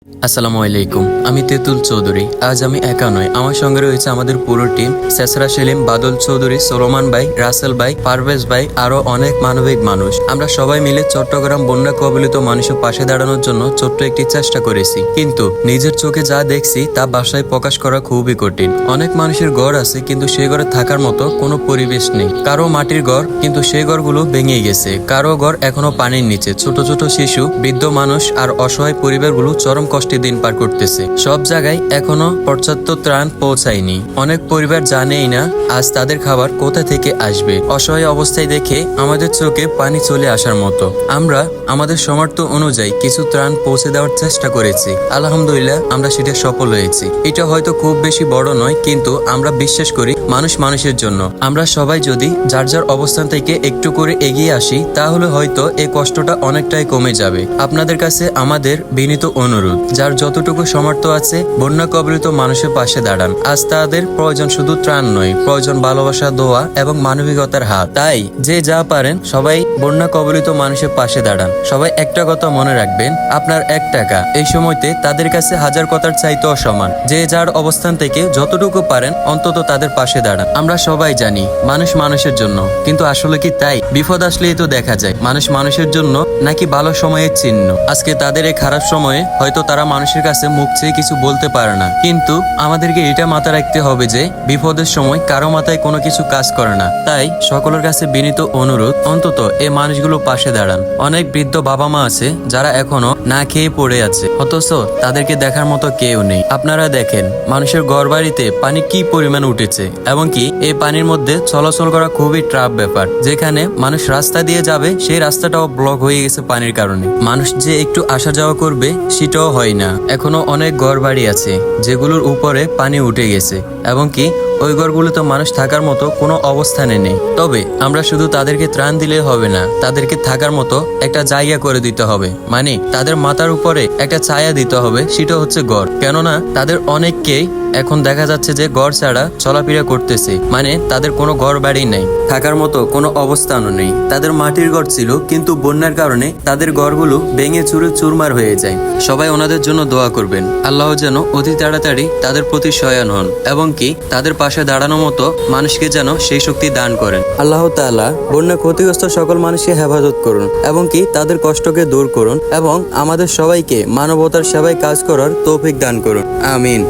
আসসালামু আলাইকুম, আমি তেতুল চৌধুরী। আজ আমি একা নয়, আমার সঙ্গে রয়েছে আমাদের পুরো টিম। সেসরা সেলিম, বাদল চৌধুরী, সোলোমান ভাই, রাসেল ভাই, পারভেজ ভাই, আরো অনেক মানবিক মানুষ। আমরা সবাই মিলে চট্টগ্রাম বন্যা কবলিত মানুষের পাশে দাঁড়ানোর জন্য ছোট্ট একটি চেষ্টা করেছি, কিন্তু নিজের চোখে যা দেখছি তা ভাষায় প্রকাশ করা খুবই কঠিন। অনেক মানুষের ঘর আছে, কিন্তু সেই ঘরে থাকার মতো কোনো পরিবেশ নেই। কারো মাটির ঘর, কিন্তু সেই ঘরগুলো ভেঙে গেছে। কারো ঘর এখনো পানির নিচে। ছোট ছোট শিশু, বৃদ্ধ মানুষ আর অসহায় পরিবারগুলো চরম কষ্টে দিন পার করতেছে। সব জায়গায় এখনো পর্যাপ্ত ত্রাণ পৌঁছায়নি। অনেক পরিবার জানেই না আজ তাদের খাবার কোথা থেকে আসবে। অসহায় অবস্থায় দেখে আমাদের চোখে পানি চলে আসার মতো। আমরা আমাদের সামর্থ্য অনুযায়ী কিছু ত্রাণ পৌঁছে দেওয়ার চেষ্টা করেছি। আলহামদুলিল্লাহ, আমরা সেটা সফল হয়েছি। এটা হয়তো খুব বেশি বড় নয়, কিন্তু আমরা বিশ্বাস করি মানুষ মানুষের জন্য। আমরা সবাই যদি যার যার অবস্থান থেকে একটু করে এগিয়ে আসি, তাহলে হয়তো এই কষ্টটা অনেকটাই কমে যাবে। আপনাদের কাছে আমাদের বিনীত অনুরোধ, যার যতটুকু সামর্থ্য আছে বন্যা কবলিত মানুষের পাশে দাঁড়ান। আজ তাদের প্রয়োজন শুধু ত্রাণ নয়, প্রয়োজন ভালোবাসা, দোয়া এবং মানবিকতার হাত। তাই যে যা পারেন সবাই বন্যা কবলিত মানুষের পাশে দাঁড়ান। সবাই একটা কথা মনে রাখবেন, আপনার 1 টাকা এই সময়তে তাদের কাছে 1000 কথার চাইতেও সমান। যে যার অবস্থান থেকে যতটুকু পারেন অন্তত তাদের পাশে দাঁড়ান। আমরা সবাই জানি মানুষ মানুষের জন্য, কিন্তু আসলে কি তাই? বিপদ আসলেই তো দেখা যায় মানুষ মানুষের জন্য নাকি ভালো সময়ের চিহ্ন। আজকে তাদের এই খারাপ সময়ে হয়তো তারা মানুষের কাছে মুখ চেয়ে কিছু বলতে পারে না, কিন্তু আমাদেরকে এটা মাথায় রাখতে হবে যে বিপদের সময় কারো মাথায় কোনো কিছু কাজ করে না। তাই সকলের কাছে বিনীত অনুরোধ, অন্তত এই মানুষগুলো পাশে দাঁড়ান। অনেক বৃদ্ধ বাবা মা আছে যারা এখনো না খেয়ে পড়ে আছে, অথচ তাদেরকে দেখার মতো কেউ নেই। আপনারা দেখেন মানুষের ঘর বাড়িতে পানি কি পরিমাণ উঠেছে, এবং কি এই পানির মধ্যে চলাচল করা খুবই ট্রাফ ব্যাপার। যেখানে মানুষ রাস্তা দিয়ে যাবে সেই রাস্তাটাও ব্লক হয়ে গেছে পানির কারণে। মানুষ যে একটু আসা যাওয়া করবে সেটাও হয় না। এখনো অনেক ঘর বাড়ি আছে যেগুলোর উপরে পানি উঠে গেছে, এবং কি ওই ঘরগুলোতে মানুষ থাকার মতো কোনো অবস্থানে নেই। তবে আমরা শুধু তাদেরকে ত্রাণ দিলে হবে না, তাদেরকে থাকার মতো একটা জায়গা করে দিতে হবে। মানে তাদের মাথার উপরে একটা ছায়া দিতে হবে, সেটা হচ্ছে ঘর। কেননা তাদের অনেককেই এখন দেখা যাচ্ছে যে ঘর ছাড়া চলাফেরা করতেছে, মানে তাদের কোনো ঘর বাড়ি নেই, থাকার মতো কোনো অবস্থানও নেই। তাদের মাটির ঘর ছিল, কিন্তু বন্যার কারণে তাদের ঘরগুলো ভেঙে চুরে চুরমার হয়ে যায়। সবাই ওনাদের জন্য দোয়া করবেন, আল্লাহ যেন অতি তাড়াতাড়ি তাদের প্রতি সহায়ন হন, এবং কি তাদের পাশে দাঁড়ানোর মতো মানুষকে যেন সেই শক্তি দান করেন। আল্লাহ তাআলা বন্যা ক্ষতিগ্রস্ত সকল মানুষকে হেফাজত করুন, এবং কি তাদের কষ্টকে দূর করুন, এবং আমাদের সবাইকে মানবতার সেবায় কাজ করার তৌফিক দান করুন। আমিন।